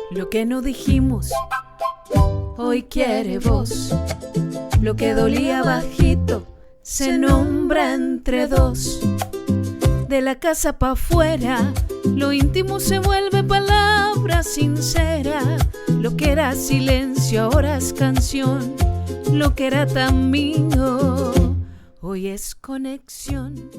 Lo que no dijimos, hoy quiere voz. Lo que dolía bajito, se nombra entre dos. De la casa pa' afuera, lo íntimo se vuelve palabra sincera. Lo que era silencio ahora es canción. Lo que era tan mío, hoy es conexión.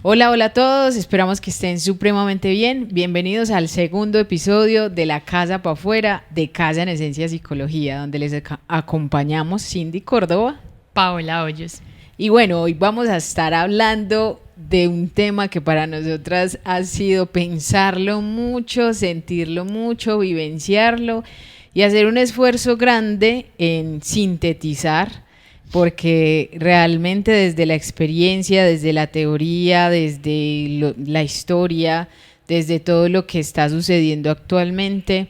Hola a todos, esperamos que estén supremamente bien. Bienvenidos al segundo episodio de La Casa Pa' Afuera de Casa en Esencia Psicología, donde les acompañamos Cindy Córdoba, Paola Hoyos. Y bueno, hoy vamos a estar hablando de un tema que para nosotras ha sido pensarlo mucho, sentirlo mucho, vivenciarlo y hacer un esfuerzo grande en sintetizar, porque realmente desde la experiencia, desde la teoría, desde la historia, desde todo lo que está sucediendo actualmente,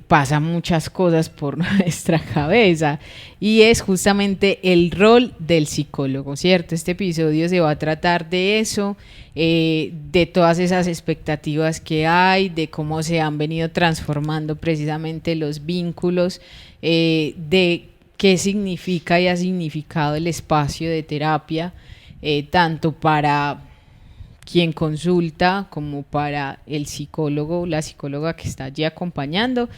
pasan muchas cosas por nuestra cabeza, y es justamente el rol del psicólogo, ¿cierto? Este episodio se va a tratar de eso, de todas esas expectativas que hay, de cómo se han venido transformando precisamente los vínculos, de qué significa y ha significado el espacio de terapia, tanto para quien consulta como para el psicólogo o la psicóloga que está allí acompañando.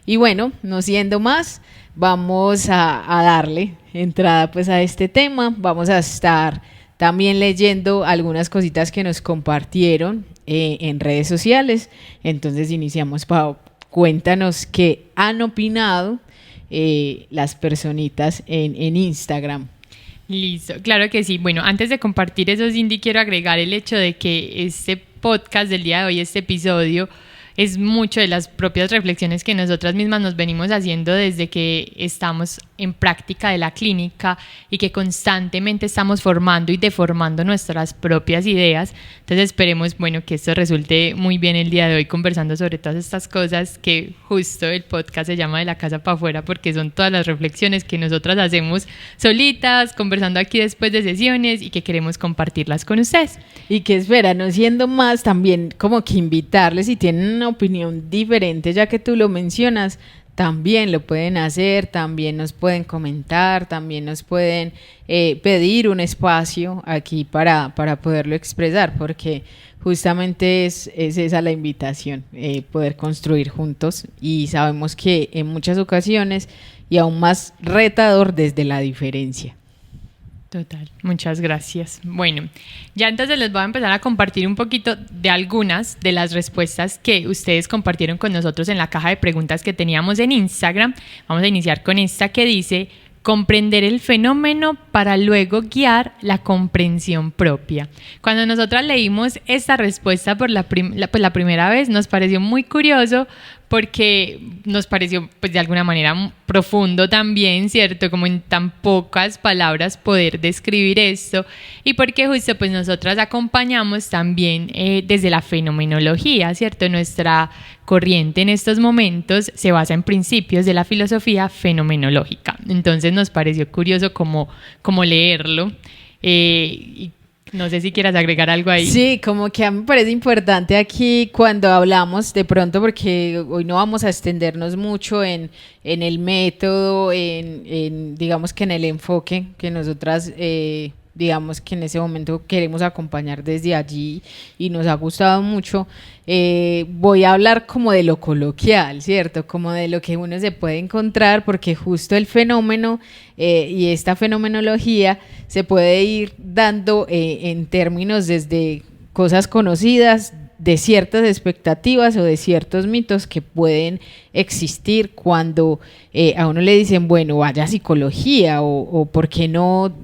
Y bueno, no siendo más, vamos a darle entrada pues a este tema. Vamos a estar también leyendo algunas cositas que nos compartieron en redes sociales. Entonces iniciamos, Pau. Cuéntanos qué han opinado las personitas en Instagram. Listo, claro que sí. Bueno, antes de compartir eso, Cindy, quiero agregar el hecho de que este podcast del día de hoy, este episodio, es mucho de las propias reflexiones que nosotras mismas nos venimos haciendo desde que estamos en práctica de la clínica y que constantemente estamos formando y deformando nuestras propias ideas. Entonces esperemos, bueno, que esto resulte muy bien el día de hoy conversando sobre todas estas cosas, que justo el podcast se llama De la Casa Pa' Afuera porque son todas las reflexiones que nosotras hacemos solitas, conversando aquí después de sesiones y que queremos compartirlas con ustedes. Y que espera, no siendo más, también como que invitarles, si tienen una opinión diferente, ya que tú lo mencionas, también lo pueden hacer, también nos pueden comentar, también nos pueden pedir un espacio aquí para poderlo expresar, porque justamente es esa la invitación, poder construir juntos, y sabemos que en muchas ocasiones y aún más retador desde la diferencia. Total, muchas gracias. Bueno, ya entonces les voy a empezar a compartir un poquito de algunas de las respuestas que ustedes compartieron con nosotros en la caja de preguntas que teníamos en Instagram. Vamos a iniciar con esta que dice: comprender el fenómeno para luego guiar la comprensión propia. Cuando nosotras leímos esta respuesta por la primera vez, nos pareció muy curioso, porque nos pareció pues de alguna manera profundo también, ¿cierto? Como en tan pocas palabras poder describir esto, y porque justo pues nosotras acompañamos también desde la fenomenología, ¿cierto? Nuestra corriente en estos momentos se basa en principios de la filosofía fenomenológica. Entonces nos pareció curioso como leerlo, y no sé si quieras agregar algo ahí. Sí, como que a mí me parece importante aquí cuando hablamos de pronto, porque hoy no vamos a extendernos mucho en el método, en digamos que en el enfoque que nosotras digamos que en ese momento queremos acompañar desde allí y nos ha gustado mucho. Voy a hablar como de lo coloquial, ¿cierto? Como de lo que uno se puede encontrar, porque justo el fenómeno y esta fenomenología se puede ir dando en términos desde cosas conocidas, de ciertas expectativas o de ciertos mitos que pueden existir cuando a uno le dicen, bueno, vaya a psicología, o ¿por qué no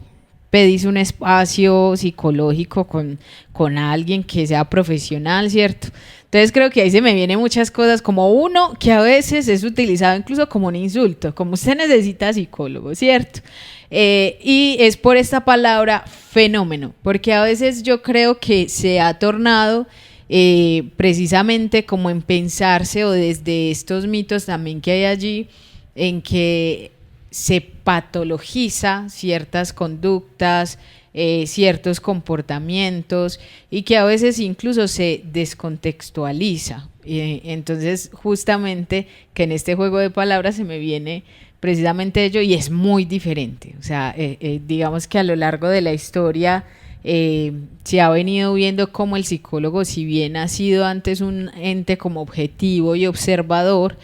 pedís un espacio psicológico con alguien que sea profesional, ¿cierto? Entonces creo que ahí se me vienen muchas cosas, como uno, que a veces es utilizado incluso como un insulto, como usted necesita psicólogo, ¿cierto? Y es por esta palabra fenómeno, porque a veces yo creo que se ha tornado precisamente como en pensarse, o desde estos mitos también que hay allí, en que se patologiza ciertas conductas, ciertos comportamientos y que a veces incluso se descontextualiza. Entonces, justamente que en este juego de palabras se me viene precisamente ello y es muy diferente. O sea, digamos que a lo largo de la historia se ha venido viendo cómo el psicólogo, si bien ha sido antes un ente como objetivo y observador,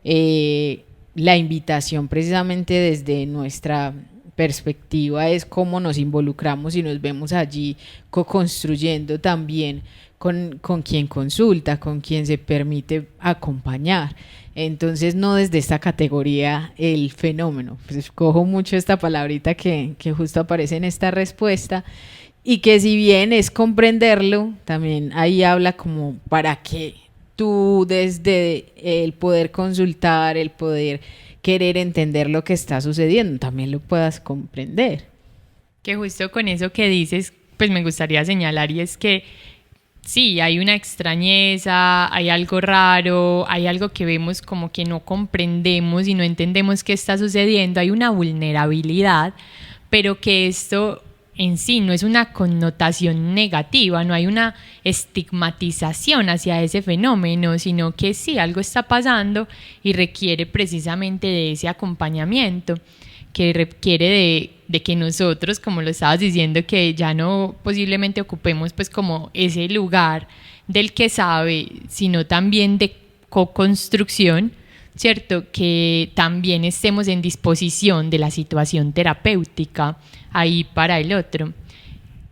la invitación precisamente desde nuestra perspectiva es cómo nos involucramos y nos vemos allí co-construyendo también con quien consulta, con quien se permite acompañar. Entonces, no desde esta categoría el fenómeno. Pues escojo mucho esta palabrita que justo aparece en esta respuesta y que si bien es comprenderlo, también ahí habla como para que tú desde el poder consultar, el poder querer entender lo que está sucediendo, también lo puedas comprender. Que justo con eso que dices, pues me gustaría señalar y es que sí, hay una extrañeza, hay algo raro, hay algo que vemos como que no comprendemos y no entendemos qué está sucediendo, hay una vulnerabilidad, pero que esto en sí no es una connotación negativa, no hay una estigmatización hacia ese fenómeno, sino que sí, algo está pasando y requiere precisamente de ese acompañamiento, que requiere de que nosotros, como lo estabas diciendo, que ya no posiblemente ocupemos pues como ese lugar del que sabe, sino también de co-construcción, ¿cierto? Que también estemos en disposición de la situación terapéutica ahí para el otro.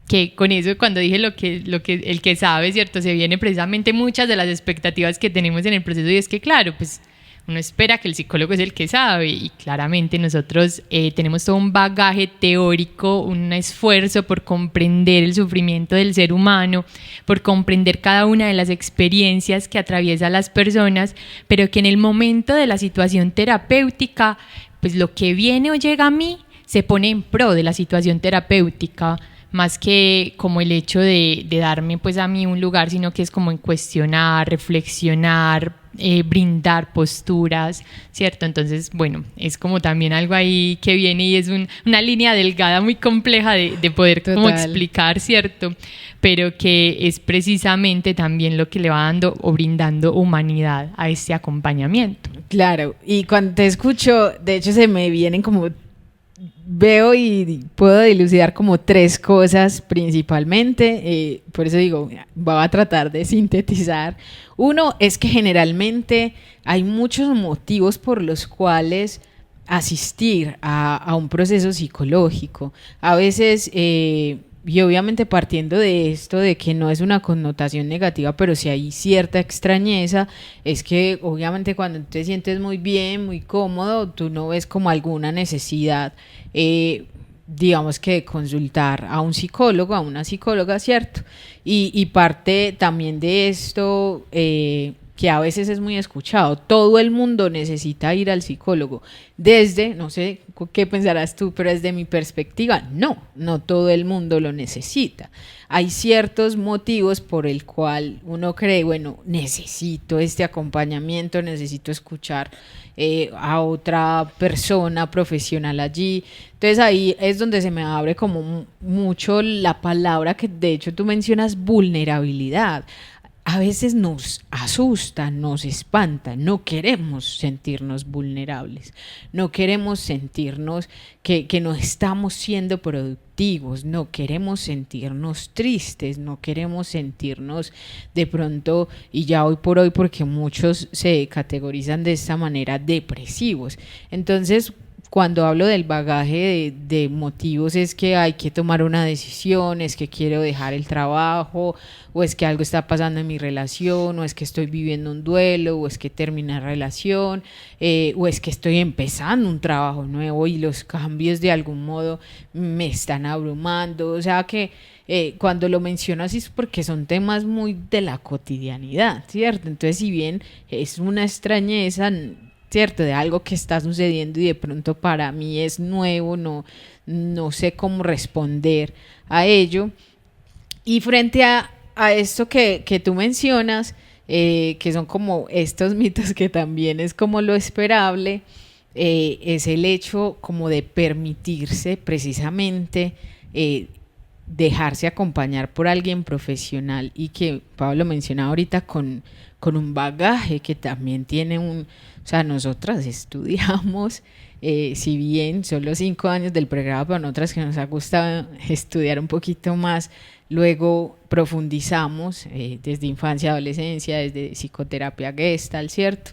Que con eso, cuando dije lo que el que sabe, ¿cierto? Se vienen precisamente muchas de las expectativas que tenemos en el proceso y es que, claro, pues uno espera que el psicólogo es el que sabe y claramente nosotros tenemos todo un bagaje teórico, un esfuerzo por comprender el sufrimiento del ser humano, por comprender cada una de las experiencias que atraviesa las personas, pero que en el momento de la situación terapéutica, pues lo que viene o llega a mí se pone en pro de la situación terapéutica, más que como el hecho de darme pues a mí un lugar, sino que es como en cuestionar, reflexionar, brindar posturas, ¿cierto? Entonces, bueno, es como también algo ahí que viene y es una línea delgada muy compleja de poder como explicar, ¿cierto? Pero que es precisamente también lo que le va dando o brindando humanidad a este acompañamiento. Claro, y cuando te escucho, de hecho se me vienen como... Veo y puedo dilucidar como tres cosas principalmente, por eso digo, voy a tratar de sintetizar. Uno es que generalmente hay muchos motivos por los cuales asistir a un proceso psicológico. A veces, y obviamente partiendo de esto, de que no es una connotación negativa, pero si hay cierta extrañeza, es que obviamente cuando te sientes muy bien, muy cómodo, tú no ves como alguna necesidad, digamos que de consultar a un psicólogo, a una psicóloga, ¿cierto? Y parte también de esto, que a veces es muy escuchado, todo el mundo necesita ir al psicólogo, desde, no sé qué pensarás tú, pero desde mi perspectiva, no todo el mundo lo necesita. Hay ciertos motivos por el cual uno cree, bueno, necesito este acompañamiento, necesito escuchar a otra persona profesional allí. Entonces ahí es donde se me abre como mucho la palabra que de hecho tú mencionas, vulnerabilidad. A veces nos asusta, nos espanta, no queremos sentirnos vulnerables, no queremos sentirnos que no estamos siendo productivos, no queremos sentirnos tristes, no queremos sentirnos de pronto, y ya hoy por hoy porque muchos se categorizan de esta manera, depresivos. Entonces, cuando hablo del bagaje de motivos es que hay que tomar una decisión, es que quiero dejar el trabajo, o es que algo está pasando en mi relación, o es que estoy viviendo un duelo, o es que terminé la relación, o es que estoy empezando un trabajo nuevo y los cambios de algún modo me están abrumando. O sea que cuando lo menciono así es porque son temas muy de la cotidianidad, ¿cierto? Entonces, si bien es una extrañeza, ¿cierto? De algo que está sucediendo y de pronto para mí es nuevo, no sé cómo responder a ello. Y frente a esto que tú mencionas, que son como estos mitos que también es como lo esperable, es el hecho como de permitirse precisamente dejarse acompañar por alguien profesional y que Pablo mencionaba ahorita con un bagaje que también tiene o sea, nosotras estudiamos, si bien solo 5 años del pregrado, pero nosotras que nos ha gustado estudiar un poquito más, luego profundizamos desde infancia, adolescencia, desde psicoterapia Gestalt, ¿cierto?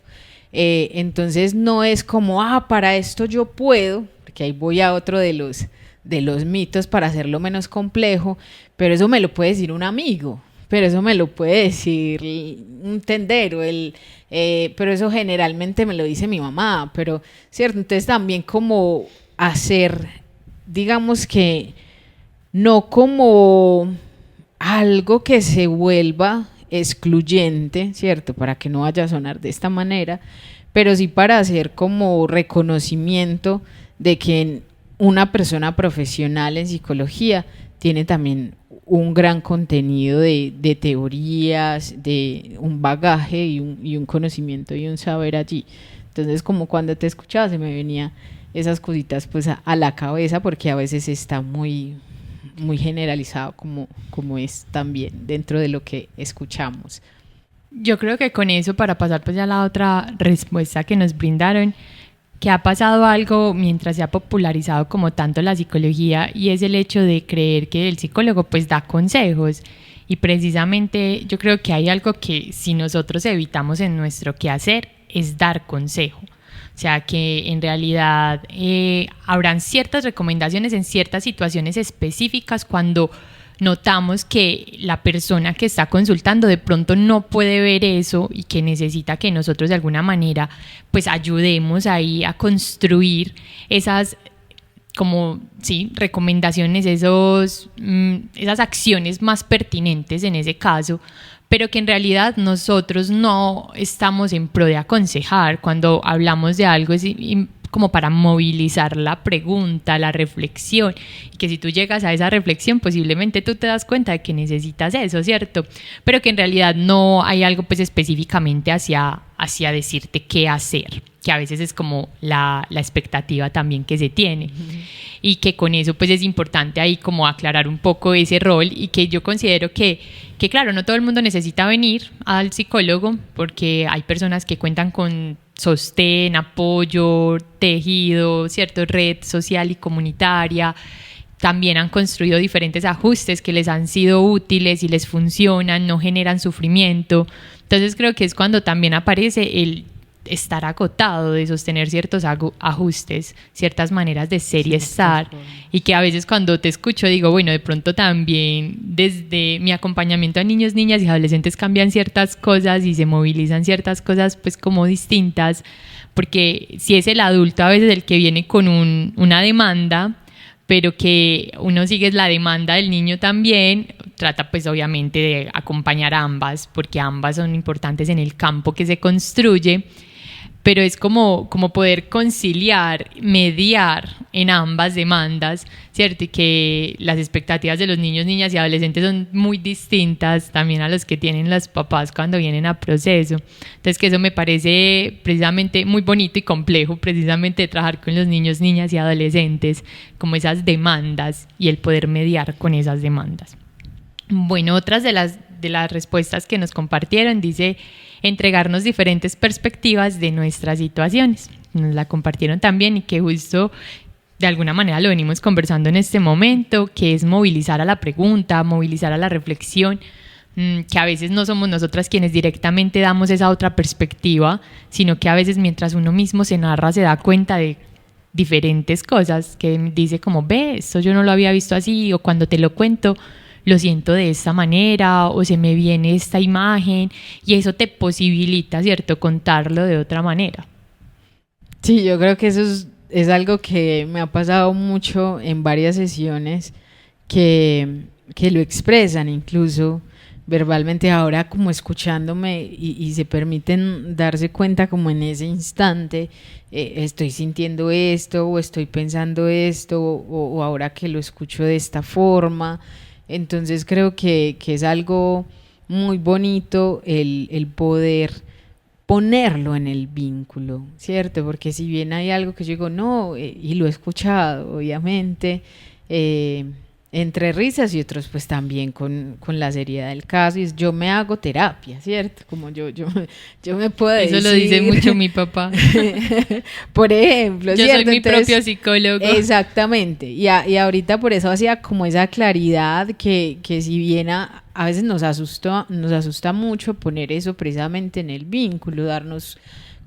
Entonces no es como, para esto yo puedo, porque ahí voy a otro de los mitos para hacerlo menos complejo, pero eso me lo puede decir un amigo, pero eso me lo puede decir un tendero, pero eso generalmente me lo dice mi mamá, pero cierto, entonces también como hacer, digamos que no como algo que se vuelva excluyente, cierto, para que no vaya a sonar de esta manera, pero sí para hacer como reconocimiento de que una persona profesional en psicología tiene también un gran contenido de teorías, de un bagaje y un conocimiento y un saber allí. Entonces, como cuando te escuchaba, se me venía esas cositas pues a la cabeza, porque a veces está muy generalizado como es también dentro de lo que escuchamos. Yo creo que con eso, para pasar pues ya a la otra respuesta que nos brindaron, que ha pasado algo mientras se ha popularizado como tanto la psicología, y es el hecho de creer que el psicólogo pues da consejos, y precisamente yo creo que hay algo que si nosotros evitamos en nuestro quehacer es dar consejo. O sea que en realidad habrán ciertas recomendaciones en ciertas situaciones específicas cuando notamos que la persona que está consultando de pronto no puede ver eso y que necesita que nosotros de alguna manera pues ayudemos ahí a construir esas recomendaciones, esas acciones más pertinentes en ese caso, pero que en realidad nosotros no estamos en pro de aconsejar. Cuando hablamos de algo es como para movilizar la pregunta, la reflexión, y que si tú llegas a esa reflexión posiblemente tú te das cuenta de que necesitas eso, ¿cierto? Pero que en realidad no hay algo pues específicamente hacia decirte qué hacer, que a veces es como la expectativa también que se tiene. Y que con eso pues es importante ahí como aclarar un poco ese rol, y que yo considero que claro, no todo el mundo necesita venir al psicólogo, porque hay personas que cuentan con sostén, apoyo, tejido, cierto, red social y comunitaria. También han construido diferentes ajustes que les han sido útiles y les funcionan, no generan sufrimiento. Entonces creo que es cuando también aparece el estar agotado de sostener ciertos ajustes, ciertas maneras de ser y estar, y que a veces cuando te escucho digo, bueno, de pronto también desde mi acompañamiento a niños, niñas y adolescentes cambian ciertas cosas y se movilizan ciertas cosas pues como distintas, porque si es el adulto a veces el que viene con una demanda, pero que uno sigue la demanda del niño también, trata pues obviamente de acompañar a ambas, porque ambas son importantes en el campo que se construye, pero es como poder conciliar, mediar en ambas demandas, ¿cierto? Y que las expectativas de los niños, niñas y adolescentes son muy distintas también a los que tienen los papás cuando vienen a proceso. Entonces que eso me parece precisamente muy bonito y complejo, precisamente de trabajar con los niños, niñas y adolescentes, como esas demandas y el poder mediar con esas demandas. Bueno, otras de las respuestas que nos compartieron dice entregarnos diferentes perspectivas de nuestras situaciones. Nos la compartieron también, y que justo de alguna manera lo venimos conversando en este momento, que es movilizar a la pregunta, movilizar a la reflexión, que a veces no somos nosotras quienes directamente damos esa otra perspectiva, sino que a veces mientras uno mismo se narra se da cuenta de diferentes cosas, que dice como, ve, esto yo no lo había visto así, o cuando te lo cuento lo siento de esta manera, o se me viene esta imagen, y eso te posibilita, ¿cierto?, contarlo de otra manera. Sí, yo creo que eso es algo que me ha pasado mucho en varias sesiones, que lo expresan incluso verbalmente, ahora como escuchándome, y se permiten darse cuenta como en ese instante, estoy sintiendo esto, o estoy pensando esto, o ahora que lo escucho de esta forma. Entonces creo que es algo muy bonito el poder ponerlo en el vínculo, ¿cierto? Porque si bien hay algo que yo digo, no, y lo he escuchado, obviamente, entre risas y otros pues también con la seriedad del caso. Y yo me hago terapia, ¿cierto? Como yo me puedo decir. Eso lo dice mucho mi papá. Por ejemplo, yo ¿cierto? soy mi propio psicólogo. Exactamente. Y ahorita por eso hacía como esa claridad que si bien a veces nos asusta mucho poner eso precisamente en el vínculo, darnos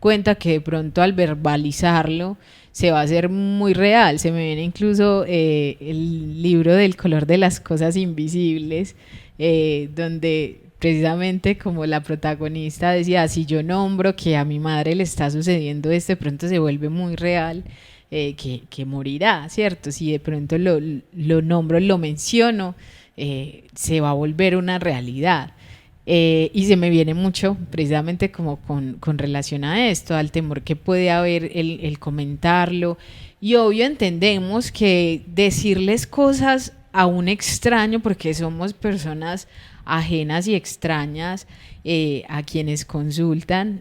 cuenta que de pronto al verbalizarlo se va a hacer muy real. Se me viene incluso el libro del color de las cosas invisibles, donde precisamente como la protagonista decía, si yo nombro que a mi madre le está sucediendo esto, de pronto se vuelve muy real, que morirá, ¿cierto? Si de pronto lo nombro, lo menciono, se va a volver una realidad. Y se me viene mucho precisamente como con relación a esto, al temor que puede haber el comentarlo. Y obvio entendemos que decirles cosas a un extraño, porque somos personas ajenas y extrañas a quienes consultan,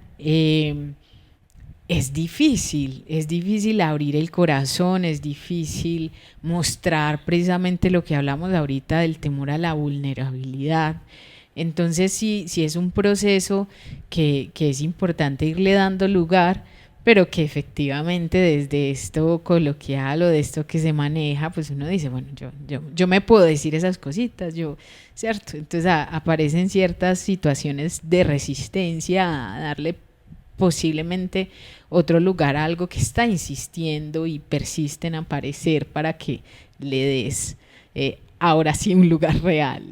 es difícil abrir el corazón, es difícil mostrar precisamente lo que hablamos ahorita del temor a la vulnerabilidad. Entonces sí es un proceso que es importante irle dando lugar, pero que efectivamente desde esto coloquial o de esto que se maneja, pues uno dice, bueno, yo me puedo decir esas cositas, ¿cierto? Entonces aparecen ciertas situaciones de resistencia a darle posiblemente otro lugar a algo que está insistiendo y persiste en aparecer para que le des ahora sí un lugar real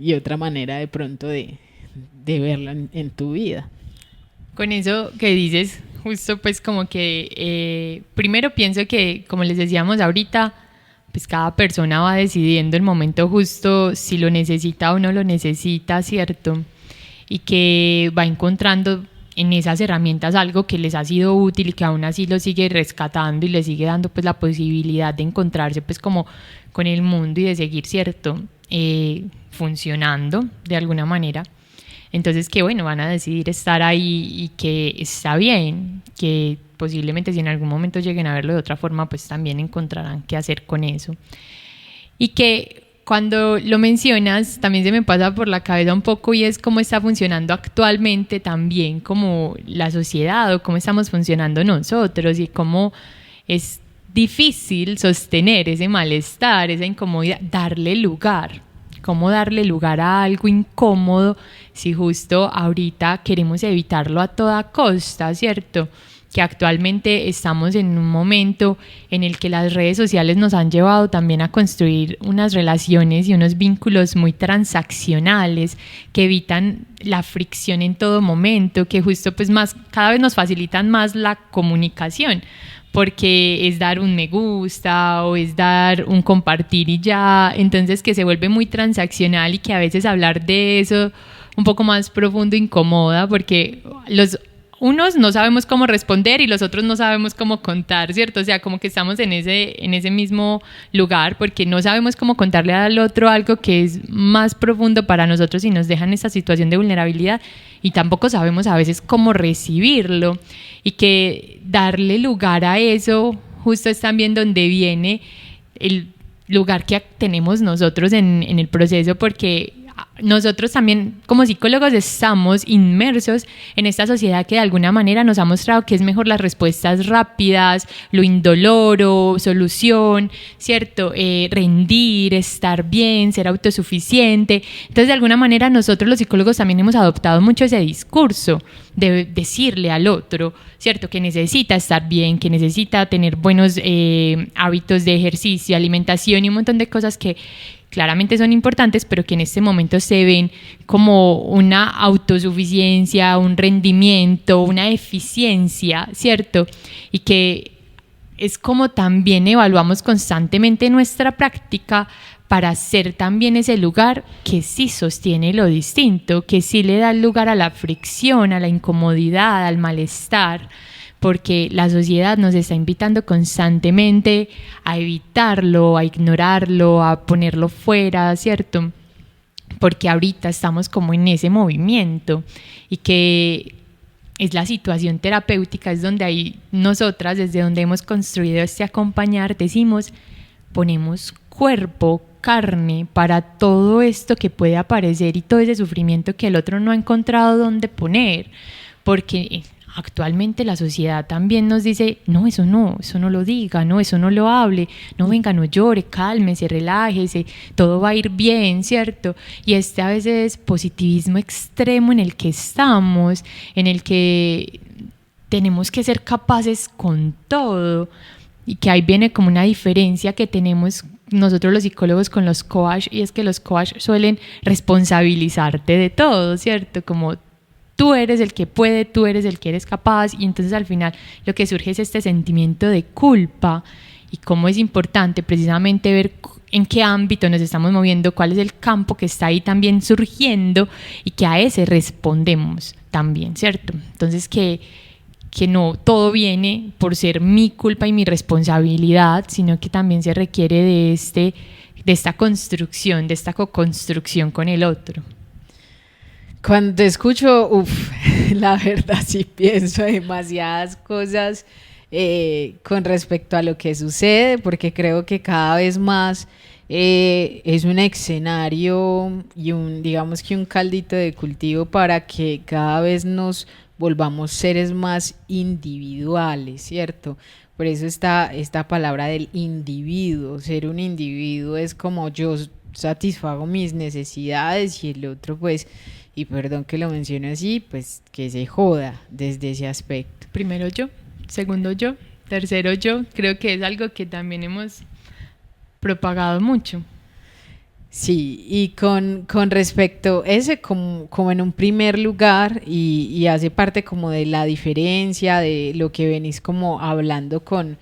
y otra manera de pronto de verlo en tu vida. Con eso que dices, justo pues como que primero pienso que, como les decíamos ahorita, pues cada persona va decidiendo el momento justo si lo necesita o no lo necesita, ¿cierto? Y que va encontrando en esas herramientas algo que les ha sido útil y que aún así lo sigue rescatando y le sigue dando pues la posibilidad de encontrarse pues como con el mundo y de seguir, ¿cierto? Funcionando de alguna manera. Entonces que bueno, van a decidir estar ahí y que está bien, que posiblemente si en algún momento lleguen a verlo de otra forma, pues también encontrarán qué hacer con eso. Y que cuando lo mencionas, también se me pasa por la cabeza un poco y es cómo está funcionando actualmente también como la sociedad o cómo estamos funcionando nosotros y cómo es difícil sostener ese malestar, esa incomodidad, darle lugar. ¿Cómo darle lugar a algo incómodo si justo ahorita queremos evitarlo a toda costa, ¿cierto? Que actualmente estamos en un momento en el que las redes sociales nos han llevado también a construir unas relaciones y unos vínculos muy transaccionales que evitan la fricción en todo momento, que justo pues más cada vez nos facilitan más la comunicación, porque es dar un me gusta o es dar un compartir y ya, entonces que se vuelve muy transaccional y que a veces hablar de eso un poco más profundo incomoda porque unos no sabemos cómo responder y los otros no sabemos cómo contar, ¿cierto? O sea, como que estamos en ese mismo lugar porque no sabemos cómo contarle al otro algo que es más profundo para nosotros y nos deja en esa situación de vulnerabilidad y tampoco sabemos a veces cómo recibirlo y que darle lugar a eso justo es también donde viene el lugar que tenemos nosotros en el proceso porque nosotros también como psicólogos estamos inmersos en esta sociedad que de alguna manera nos ha mostrado que es mejor las respuestas rápidas, lo indoloro, solución, ¿cierto? Rendir, estar bien, ser autosuficiente. Entonces de alguna manera nosotros los psicólogos también hemos adoptado mucho ese discurso de decirle al otro, ¿cierto? Que necesita estar bien, que necesita tener buenos hábitos de ejercicio, alimentación y un montón de cosas que claramente son importantes, pero que en este momento se ven como una autosuficiencia, un rendimiento, una eficiencia, ¿cierto? Y que es como también evaluamos constantemente nuestra práctica para ser también ese lugar que sí sostiene lo distinto, que sí le da lugar a la fricción, a la incomodidad, al malestar, porque la sociedad nos está invitando constantemente a evitarlo, a ignorarlo, a ponerlo fuera, ¿cierto? Porque ahorita estamos como en ese movimiento y que es la situación terapéutica, es donde ahí nosotras, desde donde hemos construido este acompañar, decimos, ponemos cuerpo, carne para todo esto que puede aparecer y todo ese sufrimiento que el otro no ha encontrado dónde poner, porque actualmente la sociedad también nos dice, no, eso no lo diga, no, eso no lo hable, no, venga, no llore, cálmese, relájese, todo va a ir bien, ¿cierto? Y a veces positivismo extremo en el que estamos, en el que tenemos que ser capaces con todo, y que ahí viene como una diferencia que tenemos nosotros los psicólogos con los coach, y es que los coach suelen responsabilizarte de todo, ¿cierto? Como tú eres el que puede, tú eres el que eres capaz, y entonces al final lo que surge es este sentimiento de culpa, y cómo es importante precisamente ver en qué ámbito nos estamos moviendo, cuál es el campo que está ahí también surgiendo, y que a ese respondemos también, ¿cierto? Entonces que no todo viene por ser mi culpa y mi responsabilidad, sino que también se requiere de esta construcción, de esta co-construcción con el otro. Cuando te escucho, la verdad sí pienso demasiadas cosas con respecto a lo que sucede, porque creo que cada vez más es un escenario y digamos que un caldito de cultivo para que cada vez nos volvamos seres más individuales, ¿cierto? Por eso está esta palabra del individuo. Ser un individuo es como yo satisfago mis necesidades y el otro pues, y perdón que lo mencione así, pues que se joda desde ese aspecto. Primero yo, segundo yo, tercero yo. Creo que es algo que también hemos propagado mucho. Sí, y con respecto a ese como en un primer lugar y hace parte como de la diferencia de lo que venís como hablando con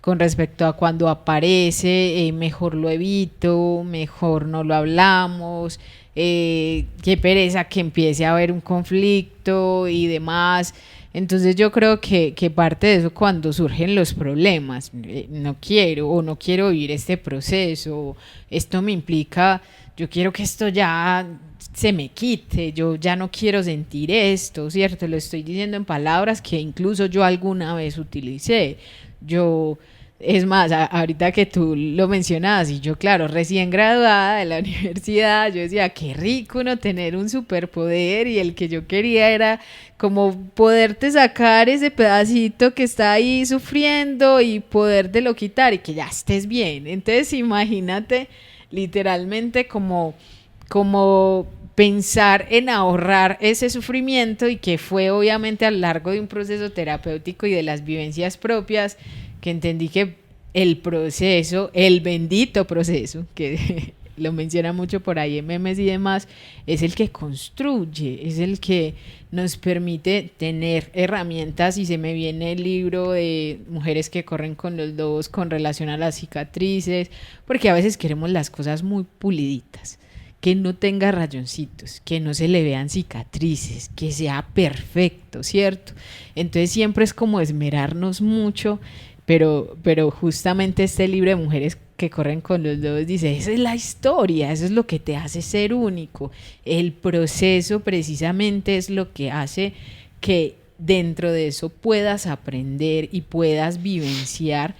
respecto a cuando aparece, mejor lo evito, mejor no lo hablamos, qué pereza que empiece a haber un conflicto y demás. Entonces yo creo que parte de eso cuando surgen los problemas, no quiero vivir este proceso, esto me implica, yo quiero que esto ya se me quite, yo ya no quiero sentir esto, ¿cierto? Lo estoy diciendo en palabras que incluso yo alguna vez utilicé. Es más, ahorita que tú lo mencionabas, y yo, claro, recién graduada de la universidad, yo decía, qué rico uno tener un superpoder, y el que yo quería era como poderte sacar ese pedacito que está ahí sufriendo y podértelo quitar y que ya estés bien. Entonces imagínate literalmente como pensar en ahorrar ese sufrimiento, y que fue obviamente a lo largo de un proceso terapéutico y de las vivencias propias que entendí que el proceso, el bendito proceso, que lo menciona mucho por ahí en memes y demás, es el que construye, es el que nos permite tener herramientas. Y se me viene el libro de Mujeres que corren con los lobos con relación a las cicatrices, porque a veces queremos las cosas muy puliditas, que no tenga rayoncitos, que no se le vean cicatrices, que sea perfecto, ¿cierto? Entonces siempre es como esmerarnos mucho. Pero justamente este libro de Mujeres que corren con los lobos dice, esa es la historia, eso es lo que te hace ser único. El proceso precisamente es lo que hace que dentro de eso puedas aprender y puedas vivenciar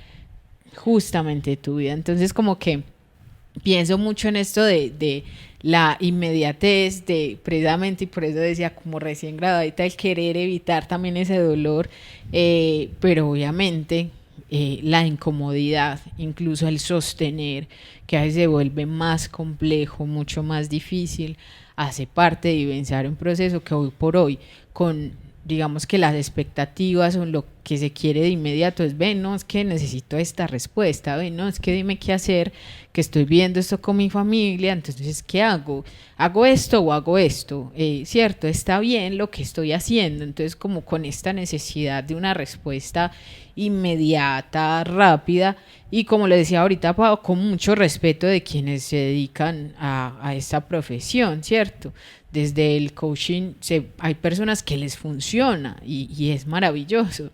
justamente tu vida. Entonces como que pienso mucho en esto de la inmediatez, de precisamente, y por eso decía como recién graduadita, el querer evitar también ese dolor, pero obviamente la incomodidad, incluso el sostener, que a veces se vuelve más complejo, mucho más difícil, hace parte de vivenciar un proceso que hoy por hoy, con digamos que las expectativas o lo que se quiere de inmediato es, no, es que necesito esta respuesta, no, es que dime qué hacer, que estoy viendo esto con mi familia, entonces ¿qué hago? ¿Hago esto o hago esto? ¿Cierto? ¿Está bien lo que estoy haciendo? Entonces como con esta necesidad de una respuesta inmediata, rápida, y como le decía ahorita, Pau, con mucho respeto de quienes se dedican a esta profesión, ¿cierto? Desde el coaching hay personas que les funciona y es maravilloso,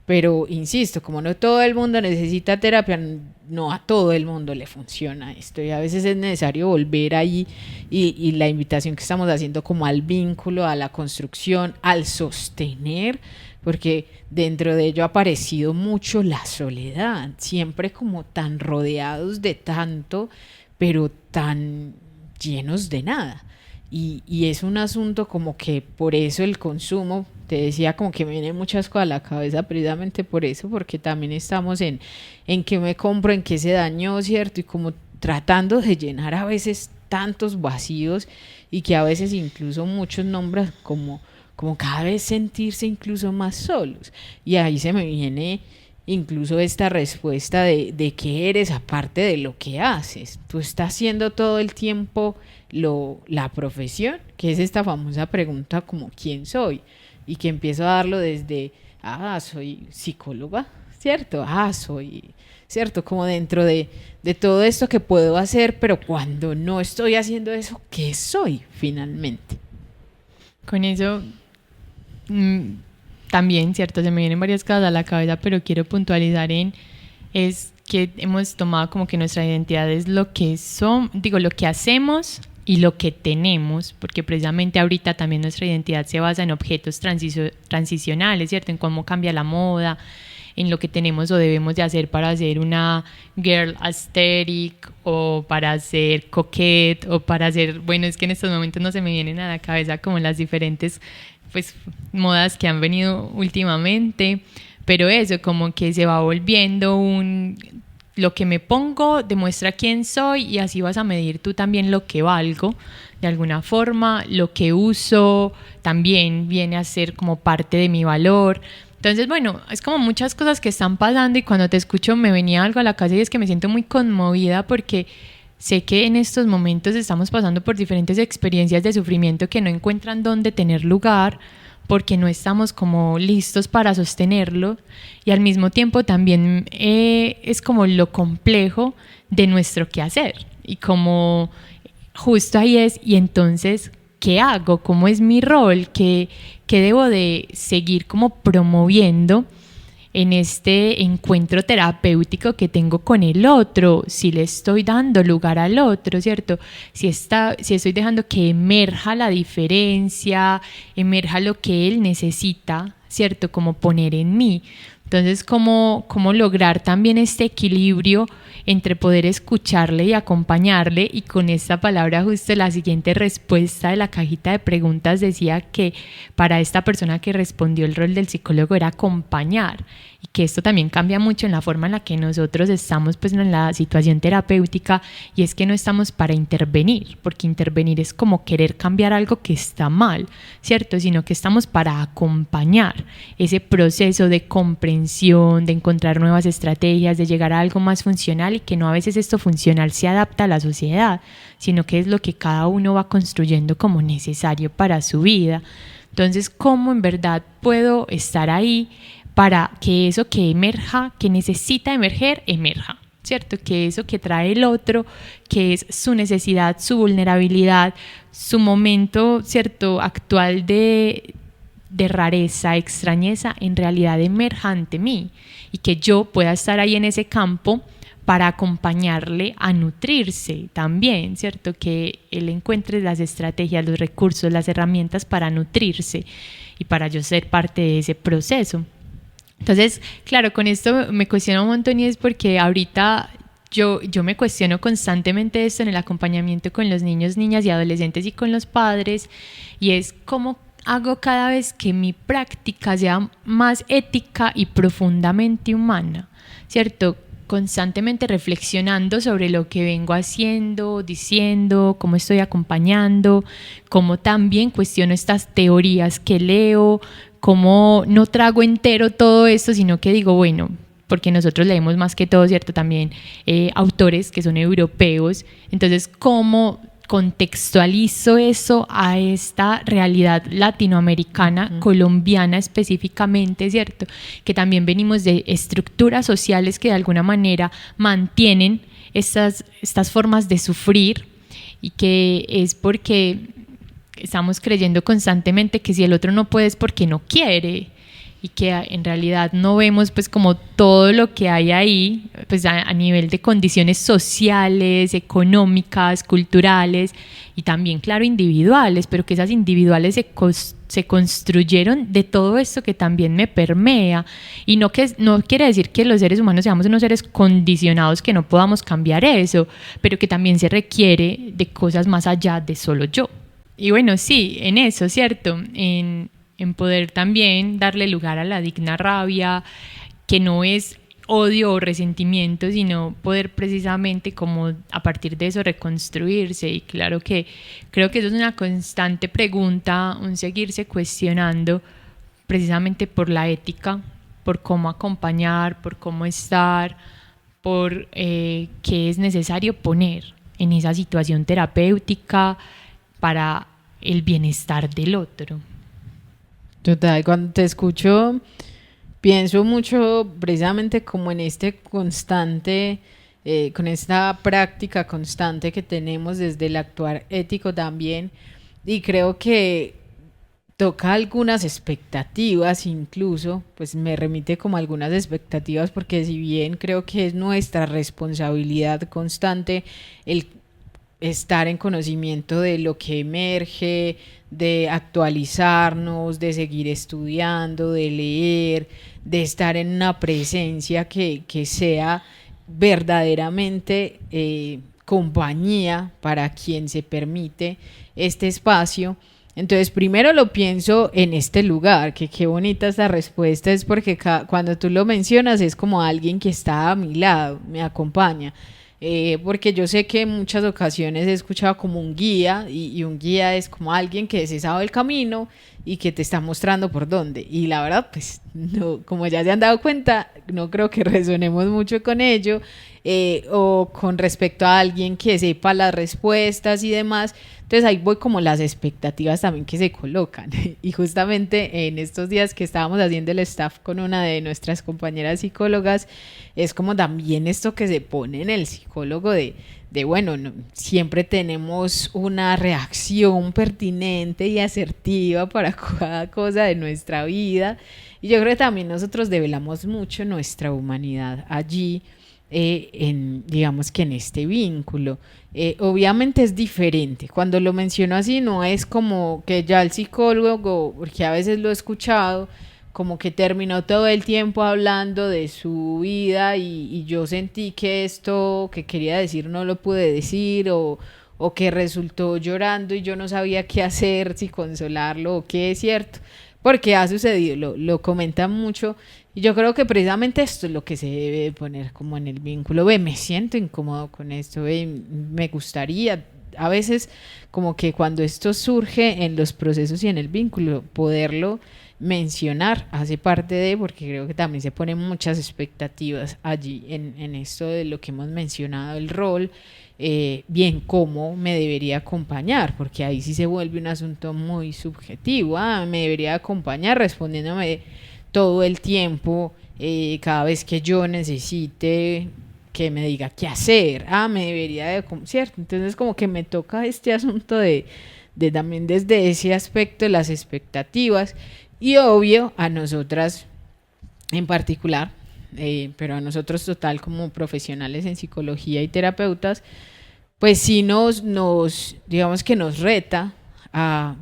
pero insisto, como no todo el mundo necesita terapia, no a todo el mundo le funciona esto, y a veces es necesario volver ahí, y la invitación que estamos haciendo como al vínculo, a la construcción, al sostener, porque dentro de ello ha aparecido mucho la soledad, siempre como tan rodeados de tanto, pero tan llenos de nada. Y es un asunto como que por eso el consumo, te decía, como que me vienen muchas cosas a la cabeza precisamente por eso, porque también estamos en qué me compro, en qué se dañó, ¿cierto? Y como tratando de llenar a veces tantos vacíos y que a veces incluso muchos nombran como cada vez sentirse incluso más solos. Y ahí se me viene incluso esta respuesta de qué eres aparte de lo que haces. Tú estás haciendo todo el tiempo la profesión, que es esta famosa pregunta como ¿quién soy? Y que empiezo a darlo desde, soy psicóloga, ¿cierto? Soy, ¿cierto? Como dentro de todo esto que puedo hacer, pero cuando no estoy haciendo eso, ¿qué soy finalmente? Con eso también, ¿cierto? Se me vienen varias cosas a la cabeza, pero quiero puntualizar es que hemos tomado como que nuestra identidad es lo que lo que hacemos y lo que tenemos, porque precisamente ahorita también nuestra identidad se basa en objetos transicionales, ¿cierto? En cómo cambia la moda, en lo que tenemos o debemos de hacer para ser una girl aesthetic o para ser coquette o para ser, bueno, es que en estos momentos no se me vienen a la cabeza como las diferentes pues modas que han venido últimamente, pero eso como que se va volviendo lo que me pongo demuestra quién soy y así vas a medir tú también lo que valgo de alguna forma, lo que uso también viene a ser como parte de mi valor. Entonces, bueno, es como muchas cosas que están pasando y cuando te escucho me venía algo a la cabeza y es que me siento muy conmovida porque sé que en estos momentos estamos pasando por diferentes experiencias de sufrimiento que no encuentran dónde tener lugar porque no estamos como listos para sostenerlo y al mismo tiempo también es como lo complejo de nuestro quehacer y como justo ahí es, y entonces, ¿qué hago? ¿Cómo es mi rol? ¿Qué debo de seguir como promoviendo en este encuentro terapéutico que tengo con el otro? Si le estoy dando lugar al otro, ¿cierto? Si estoy dejando que emerja la diferencia, emerja lo que él necesita, ¿cierto? Como poner en mí. Entonces, ¿cómo lograr también este equilibrio entre poder escucharle y acompañarle? Y con esta palabra justo la siguiente respuesta de la cajita de preguntas decía que para esta persona que respondió el rol del psicólogo era acompañar y que esto también cambia mucho en la forma en la que nosotros estamos pues en la situación terapéutica y es que no estamos para intervenir, porque intervenir es como querer cambiar algo que está mal, ¿cierto? Sino que estamos para acompañar ese proceso de comprensión, de encontrar nuevas estrategias, de llegar a algo más funcional y que no a veces esto funcional se adapta a la sociedad, sino que es lo que cada uno va construyendo como necesario para su vida. Entonces, ¿cómo en verdad puedo estar ahí para que eso que emerja, que necesita emerger, emerja? ¿Cierto? Que eso que trae el otro, que es su necesidad, su vulnerabilidad, su momento, ¿cierto?, actual de rareza, extrañeza, en realidad emerja ante mí y que yo pueda estar ahí en ese campo para acompañarle a nutrirse también, ¿cierto? Que él encuentre las estrategias, los recursos, las herramientas para nutrirse y para yo ser parte de ese proceso. Entonces, claro, con esto me cuestiono un montón y es porque ahorita yo me cuestiono constantemente esto en el acompañamiento con los niños, niñas y adolescentes y con los padres, y es cómo hago cada vez que mi práctica sea más ética y profundamente humana, ¿cierto? Constantemente reflexionando sobre lo que vengo haciendo, diciendo, cómo estoy acompañando, cómo también cuestiono estas teorías que leo, cómo no trago entero todo esto, sino que digo, bueno, porque nosotros leemos más que todo, ¿cierto? También autores que son europeos, entonces, ¿cómo contextualizo eso a esta realidad latinoamericana, colombiana específicamente, ¿cierto? Que también venimos de estructuras sociales que de alguna manera mantienen estas formas de sufrir y que es porque estamos creyendo constantemente que si el otro no puede es porque no quiere y que en realidad no vemos pues como todo lo que hay ahí, pues a nivel de condiciones sociales, económicas, culturales y también, claro, individuales, pero que esas individuales se construyeron de todo esto que también me permea, y no quiere decir que los seres humanos seamos unos seres condicionados que no podamos cambiar eso, pero que también se requiere de cosas más allá de solo yo. Y bueno, sí, en eso, ¿cierto? En poder también darle lugar a la digna rabia, que no es odio o resentimiento, sino poder precisamente como a partir de eso reconstruirse. Y claro que creo que eso es una constante pregunta, un seguirse cuestionando precisamente por la ética, por cómo acompañar, por cómo estar, por qué es necesario poner en esa situación terapéutica para el bienestar del otro. Total, cuando te escucho pienso mucho precisamente como en este constante, con esta práctica constante que tenemos desde el actuar ético también, y creo que toca algunas expectativas, incluso pues me remite como a algunas expectativas, porque si bien creo que es nuestra responsabilidad constante el estar en conocimiento de lo que emerge, de actualizarnos, de seguir estudiando, de leer, de estar en una presencia que sea verdaderamente compañía para quien se permite este espacio. Entonces primero lo pienso en este lugar, que qué bonita esta respuesta, es porque cuando tú lo mencionas es como alguien que está a mi lado, me acompaña. Porque yo sé que en muchas ocasiones he escuchado como un guía, y un guía es como alguien que se sabe el camino y que te está mostrando por dónde, y la verdad pues no, como ya se han dado cuenta, no creo que resonemos mucho con ello, o con respecto a alguien que sepa las respuestas y demás. Entonces ahí voy como las expectativas también que se colocan, y justamente en estos días que estábamos haciendo el staff con una de nuestras compañeras psicólogas, es como también esto que se pone en el psicólogo de bueno, no, siempre tenemos una reacción pertinente y asertiva para cada cosa de nuestra vida, y yo creo que también nosotros develamos mucho nuestra humanidad allí, digamos que en este vínculo. Obviamente es diferente, cuando lo menciono así no es como que ya el psicólogo, porque a veces lo he escuchado, como que terminó todo el tiempo hablando de su vida, y yo sentí que esto que quería decir no lo pude decir, o que resultó llorando y yo no sabía qué hacer, si consolarlo o qué, es cierto, porque ha sucedido, lo comentan mucho, y yo creo que precisamente esto es lo que se debe poner como en el vínculo. Me siento incómodo con esto, me gustaría a veces como que cuando esto surge en los procesos y en el vínculo, poderlo mencionar, hace parte de, porque creo que también se ponen muchas expectativas allí en esto de lo que hemos mencionado, el rol, bien cómo me debería acompañar, porque ahí sí se vuelve un asunto muy subjetivo. Me debería acompañar respondiéndome todo el tiempo, cada vez que yo necesite que me diga qué hacer, me debería de, ¿cierto? Entonces como que me toca este asunto de también desde ese aspecto de las expectativas. Y obvio, a nosotras en particular, pero a nosotros total como profesionales en psicología y terapeutas, pues sí nos digamos que nos reta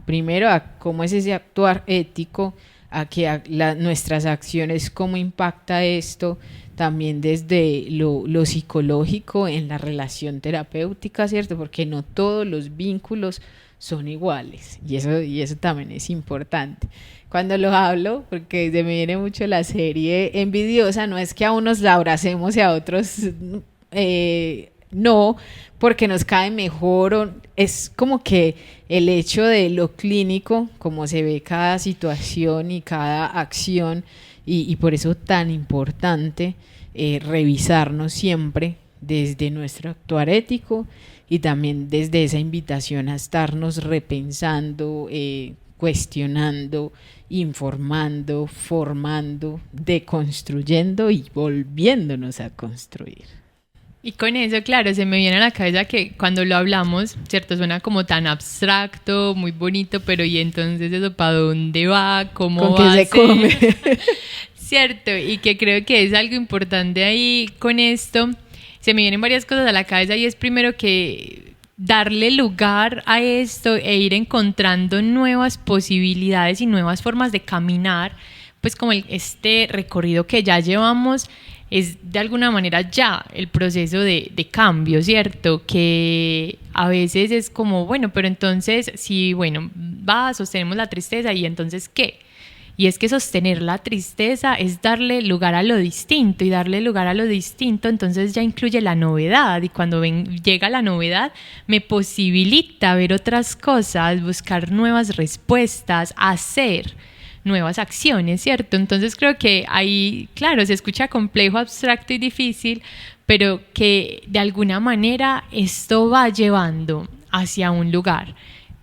primero a cómo es ese actuar ético, a que nuestras acciones, cómo impacta esto, también desde lo psicológico en la relación terapéutica, ¿cierto? Porque no todos los vínculos son iguales, y eso también es importante. Cuando lo hablo, porque se me viene mucho la serie Envidiosa, no es que a unos la abracemos y a otros no, porque nos cae mejor, es como que el hecho de lo clínico, como se ve cada situación y cada acción, y por eso tan importante revisarnos siempre desde nuestro actuar ético, y también desde esa invitación a estarnos repensando, cuestionando, informando, formando, deconstruyendo y volviéndonos a construir. Y con eso, claro, se me viene a la cabeza que cuando lo hablamos, ¿cierto? Suena como tan abstracto, muy bonito, pero ¿y entonces eso para dónde va? ¿Cómo ¿Con va qué a se come? Cierto, y que creo que es algo importante ahí con esto. Se me vienen varias cosas a la cabeza y es primero que darle lugar a esto e ir encontrando nuevas posibilidades y nuevas formas de caminar, pues como este recorrido que ya llevamos es de alguna manera ya el proceso de cambio, ¿cierto? Que a veces es como, bueno, pero entonces, si, bueno, sostenemos la tristeza y entonces, ¿qué? Y es que sostener la tristeza es darle lugar a lo distinto, y darle lugar a lo distinto entonces ya incluye la novedad, y cuando llega la novedad me posibilita ver otras cosas, buscar nuevas respuestas, hacer nuevas acciones, ¿cierto? Entonces creo que ahí, claro, se escucha complejo, abstracto y difícil, pero que de alguna manera esto va llevando hacia un lugar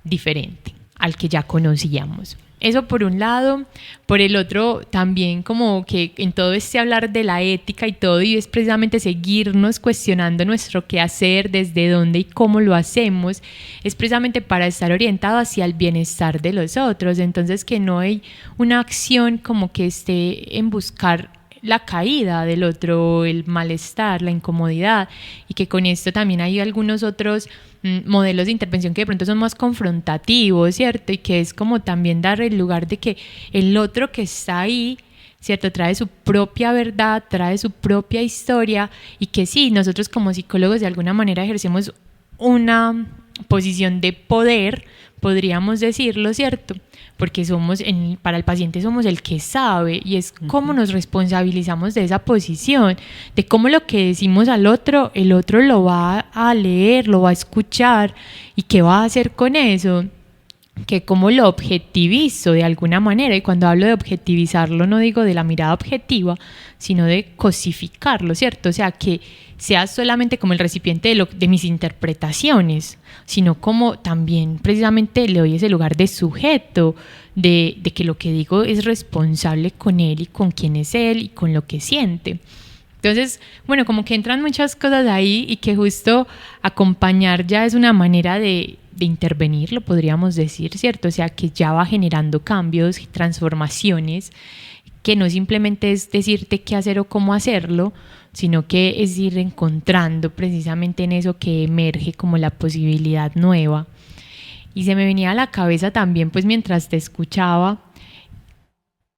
diferente al que ya conocíamos. Eso por un lado. Por el otro, también como que en todo este hablar de la ética y todo, y es precisamente seguirnos cuestionando nuestro qué hacer, desde dónde y cómo lo hacemos, es precisamente para estar orientado hacia el bienestar de los otros. Entonces, que no hay una acción como que esté en buscar la caída del otro, el malestar, la incomodidad, y que con esto también hay algunos otros modelos de intervención que de pronto son más confrontativos, ¿cierto? Y que es como también dar el lugar de que el otro que está ahí, ¿cierto? Trae su propia verdad, trae su propia historia, y que sí, nosotros como psicólogos de alguna manera ejercemos una posición de poder, podríamos decirlo, ¿cierto? Porque para el paciente somos el que sabe, y es cómo nos responsabilizamos de esa posición, de cómo lo que decimos al otro, el otro lo va a leer, lo va a escuchar, y qué va a hacer con eso, que cómo lo objetivizo de alguna manera. Y cuando hablo de objetivizarlo no digo de la mirada objetiva, sino de cosificarlo, ¿cierto? O sea, que sea solamente como el recipiente de mis interpretaciones, sino como también precisamente le doy ese lugar de sujeto, de que lo que digo es responsable con él y con quién es él y con lo que siente. Entonces, bueno, como que entran muchas cosas ahí, y que justo acompañar ya es una manera de intervenir, lo podríamos decir, ¿cierto? O sea, que ya va generando cambios y transformaciones, que no simplemente es decirte qué hacer o cómo hacerlo, sino que es ir encontrando precisamente en eso que emerge como la posibilidad nueva. Y se me venía a la cabeza también, pues mientras te escuchaba,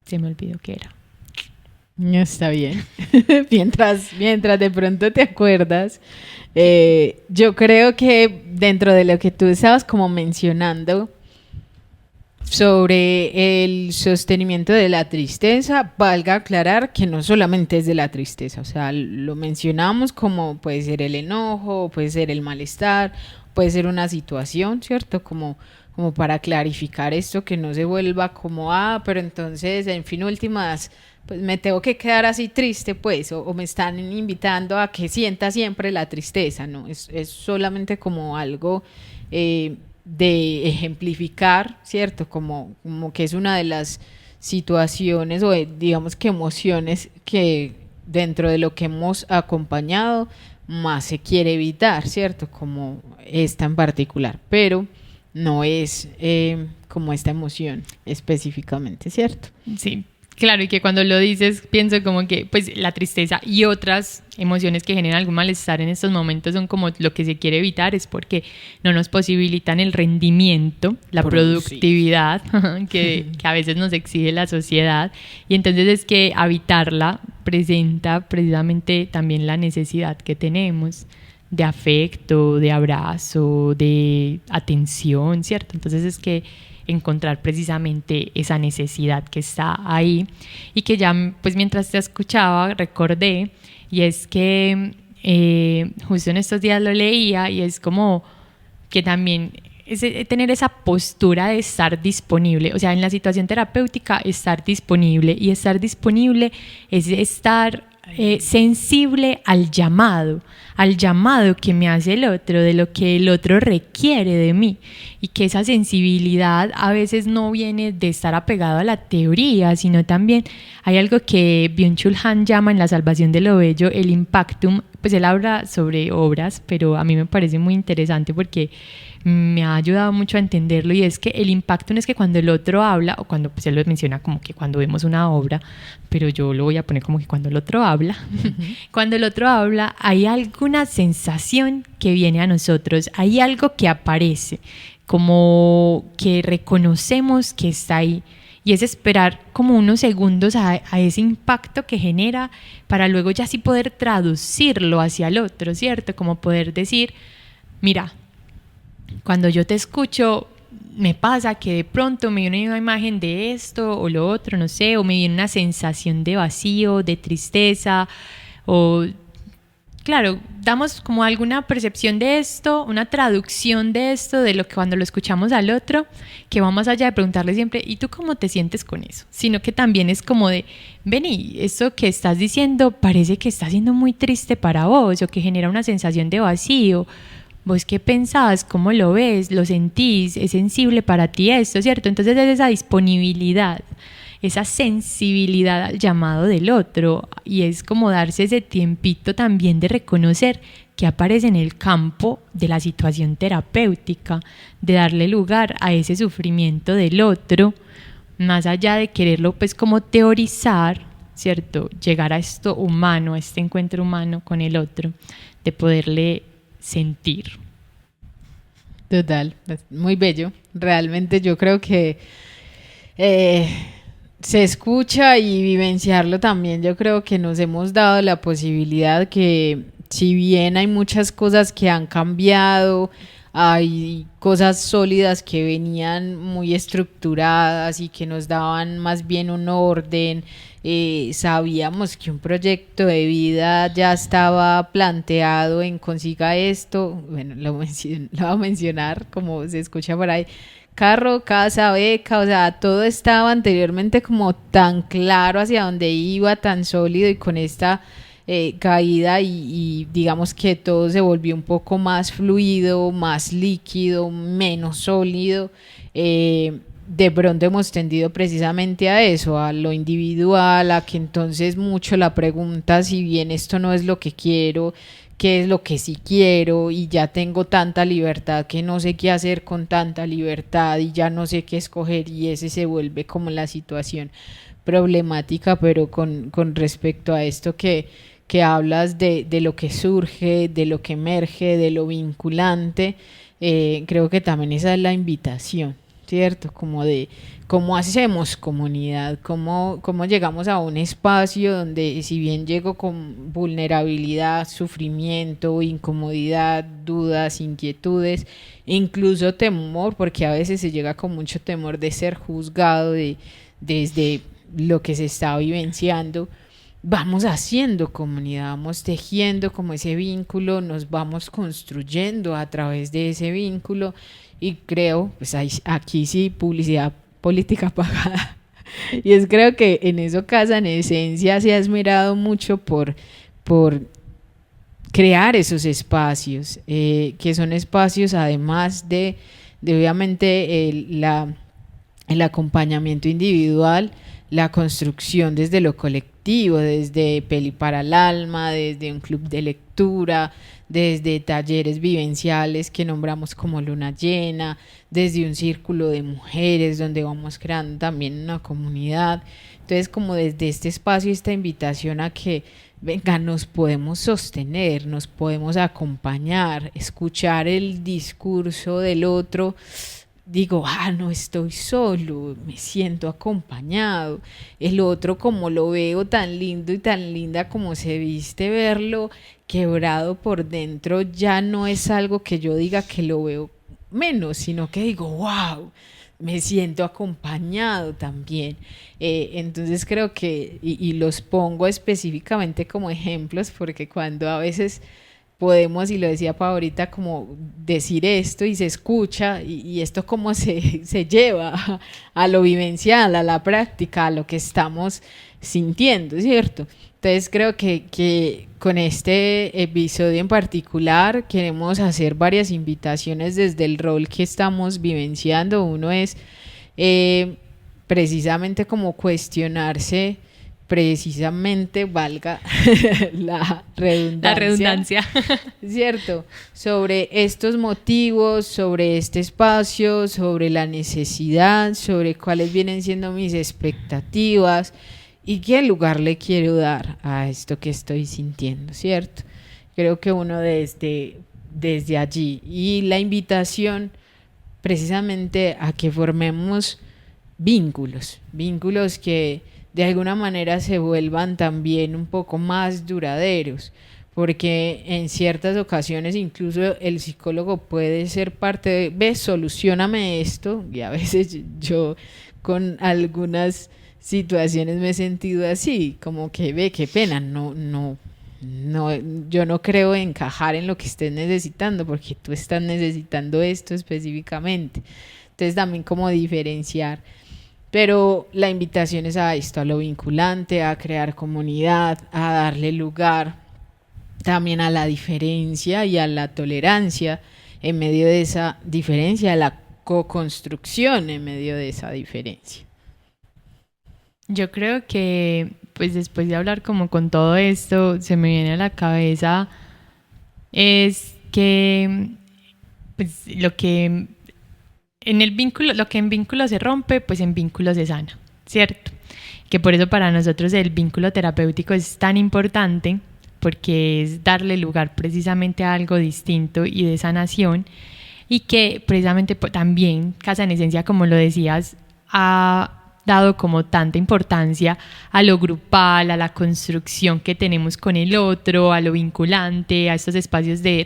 se me olvidó qué era. Está bien. mientras de pronto te acuerdas, yo creo que dentro de lo que tú estabas como mencionando sobre el sostenimiento de la tristeza, valga aclarar que no solamente es de la tristeza, o sea, lo mencionamos como puede ser el enojo, puede ser el malestar, puede ser una situación, ¿cierto? Como para clarificar esto, que no se vuelva como, pero entonces, en fin, últimas, pues me tengo que quedar así triste, pues, o me están invitando a que sienta siempre la tristeza, ¿no? Es solamente como algo de ejemplificar, ¿cierto? Como que es una de las situaciones o digamos que emociones que dentro de lo que hemos acompañado más se quiere evitar, ¿cierto? Como esta en particular, pero no es como esta emoción específicamente, ¿cierto? Sí, claro, y que cuando lo dices pienso como que pues la tristeza y otras emociones que generan algún malestar en estos momentos son como lo que se quiere evitar, es porque no nos posibilitan el rendimiento, la productividad que a veces nos exige la sociedad, y entonces es que evitarla presenta precisamente también la necesidad que tenemos de afecto, de abrazo, de atención, ¿cierto? Entonces es que encontrar precisamente esa necesidad que está ahí, y que ya pues mientras te escuchaba recordé, y es que justo en estos días lo leía, y es como que también es tener esa postura de estar disponible, o sea, en la situación terapéutica estar disponible, y estar disponible es estar sensible al llamado que me hace el otro, de lo que el otro requiere de mí, y que esa sensibilidad a veces no viene de estar apegado a la teoría, sino también hay algo que Byung-Chul Han llama en La salvación de lo bello el impactum pues él habla sobre obras, pero a mí me parece muy interesante porque me ha ayudado mucho a entenderlo, y es que el impacto no es que cuando el otro habla, o cuando pues él lo menciona como que cuando vemos una obra, pero yo lo voy a poner como que cuando el otro habla, cuando el otro habla hay alguna sensación que viene a nosotros, hay algo que aparece, como que reconocemos que está ahí, y es esperar como unos segundos a ese impacto que genera para luego ya sí poder traducirlo hacia el otro, ¿cierto? Como poder decir, mira, cuando yo te escucho, me pasa que de pronto me viene una imagen de esto o lo otro, no sé, o me viene una sensación de vacío, de tristeza, o claro, damos como alguna percepción de esto, una traducción de esto, de lo que cuando lo escuchamos al otro, que va más allá de preguntarle siempre, ¿y tú cómo te sientes con eso? Sino que también es como de, vení, esto que estás diciendo parece que está siendo muy triste para vos, o que genera una sensación de vacío. ¿Vos qué pensás? ¿Cómo lo ves? ¿Lo sentís? ¿Es sensible para ti esto? ¿Cierto? Entonces es esa disponibilidad, esa sensibilidad al llamado del otro, y es como darse ese tiempito también de reconocer que aparece en el campo de la situación terapéutica, de darle lugar a ese sufrimiento del otro, más allá de quererlo pues como teorizar, ¿cierto? Llegar a esto humano, a este encuentro humano con el otro, de poderle sentir. Total, muy bello. Realmente yo creo que se escucha y vivenciarlo también. Yo creo que nos hemos dado la posibilidad que, si bien hay muchas cosas que han cambiado, hay cosas sólidas que venían muy estructuradas y que nos daban más bien un orden. Sabíamos que un proyecto de vida ya estaba planteado en consiga esto, bueno, lo voy a mencionar como se escucha por ahí, carro, casa, beca, o sea, todo estaba anteriormente como tan claro hacia dónde iba, tan sólido, y con esta caída y digamos que todo se volvió un poco más fluido, más líquido, menos sólido. De pronto hemos tendido precisamente a eso, a lo individual, a que entonces mucho la pregunta, si bien esto no es lo que quiero, qué es lo que sí quiero, y ya tengo tanta libertad que no sé qué hacer con tanta libertad y ya no sé qué escoger, y ese se vuelve como la situación problemática. Pero con respecto a esto que hablas de lo que surge, de lo que emerge, de lo vinculante, creo que también esa es la invitación, ¿cierto? Como de cómo hacemos comunidad, cómo llegamos a un espacio donde, si bien llego con vulnerabilidad, sufrimiento, incomodidad, dudas, inquietudes, incluso temor, porque a veces se llega con mucho temor de ser juzgado desde lo que se está vivenciando, vamos haciendo comunidad, vamos tejiendo como ese vínculo, nos vamos construyendo a través de ese vínculo. Y creo, pues aquí sí, publicidad política pagada, y es, creo que en eso Casa en Esencia se ha esmerado mucho por crear esos espacios, que son espacios, además de obviamente el acompañamiento individual, la construcción desde lo colectivo, desde Peli para el Alma, desde un club de lectura, desde talleres vivenciales que nombramos como Luna Llena, desde un círculo de mujeres donde vamos creando también una comunidad. Entonces, como desde este espacio, esta invitación a que, venga, nos podemos sostener, nos podemos acompañar, escuchar el discurso del otro. Digo, no estoy solo, me siento acompañado. El otro, como lo veo tan lindo y tan linda como se viste, verlo quebrado por dentro ya no es algo que yo diga que lo veo menos, sino que digo, wow, me siento acompañado también. Entonces creo que, y los pongo específicamente como ejemplos, porque cuando a veces podemos, y lo decía Pau ahorita, como decir esto y se escucha, y esto cómo se lleva a lo vivencial, a la práctica, a lo que estamos sintiendo, ¿cierto? Entonces creo que con este episodio en particular queremos hacer varias invitaciones desde el rol que estamos vivenciando. Uno es precisamente como cuestionarse precisamente, valga la redundancia, ¿cierto? Sobre estos motivos, sobre este espacio, sobre la necesidad, sobre cuáles vienen siendo mis expectativas y qué lugar le quiero dar a esto que estoy sintiendo, ¿cierto? Creo que uno desde allí, y la invitación precisamente a que formemos vínculos que de alguna manera se vuelvan también un poco más duraderos, porque en ciertas ocasiones incluso el psicólogo puede ser parte de, ve, solucióname esto, y a veces yo con algunas situaciones me he sentido así, como que ve, qué pena, no, yo no creo encajar en lo que estés necesitando, porque tú estás necesitando esto específicamente. Entonces también como diferenciar. Pero la invitación es a esto, a lo vinculante, a crear comunidad, a darle lugar también a la diferencia y a la tolerancia en medio de esa diferencia, a la co-construcción en medio de esa diferencia. Yo creo que pues después de hablar como con todo esto, se me viene a la cabeza es que pues lo que en vínculo se rompe, pues en vínculo se sana, ¿cierto? Que por eso para nosotros el vínculo terapéutico es tan importante, porque es darle lugar precisamente a algo distinto y de sanación, y que precisamente también Casa en Esencia, como lo decías, ha dado como tanta importancia a lo grupal, a la construcción que tenemos con el otro, a lo vinculante, a estos espacios de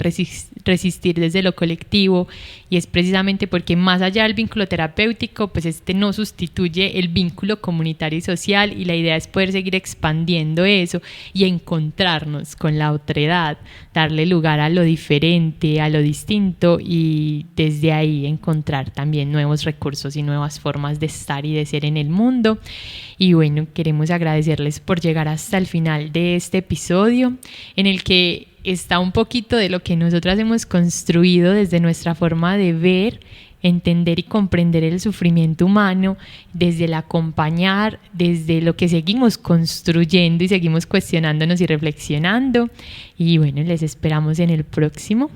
resistir desde lo colectivo, y es precisamente porque más allá del vínculo terapéutico, pues este no sustituye el vínculo comunitario y social, y la idea es poder seguir expandiendo eso y encontrarnos con la otredad, darle lugar a lo diferente, a lo distinto, y desde ahí encontrar también nuevos recursos y nuevas formas de estar y de ser en el mundo. Y bueno, queremos agradecerles por llegar hasta el final de este episodio, en el que está un poquito de lo que nosotras hemos construido desde nuestra forma de ver, entender y comprender el sufrimiento humano, desde el acompañar, desde lo que seguimos construyendo y seguimos cuestionándonos y reflexionando. Y bueno, les esperamos en el próximo.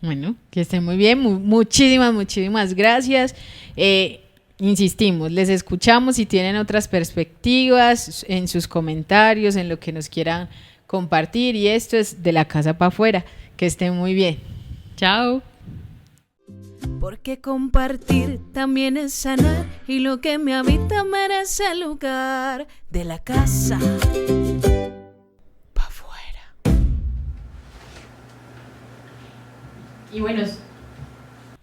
Bueno, que estén muy bien, muchísimas gracias. Insistimos, les escuchamos si tienen otras perspectivas en sus comentarios, en lo que nos quieran compartir, y esto es De la Casa para Afuera. Que estén muy bien. Chao. Porque compartir también es sanar, y lo que me habita merece lugar. De la casa pa' afuera. Y bueno,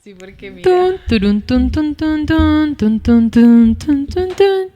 sí, porque mira. Tun, turun, tun, tun, tun, tun, tun, tun, tun, tun, tun.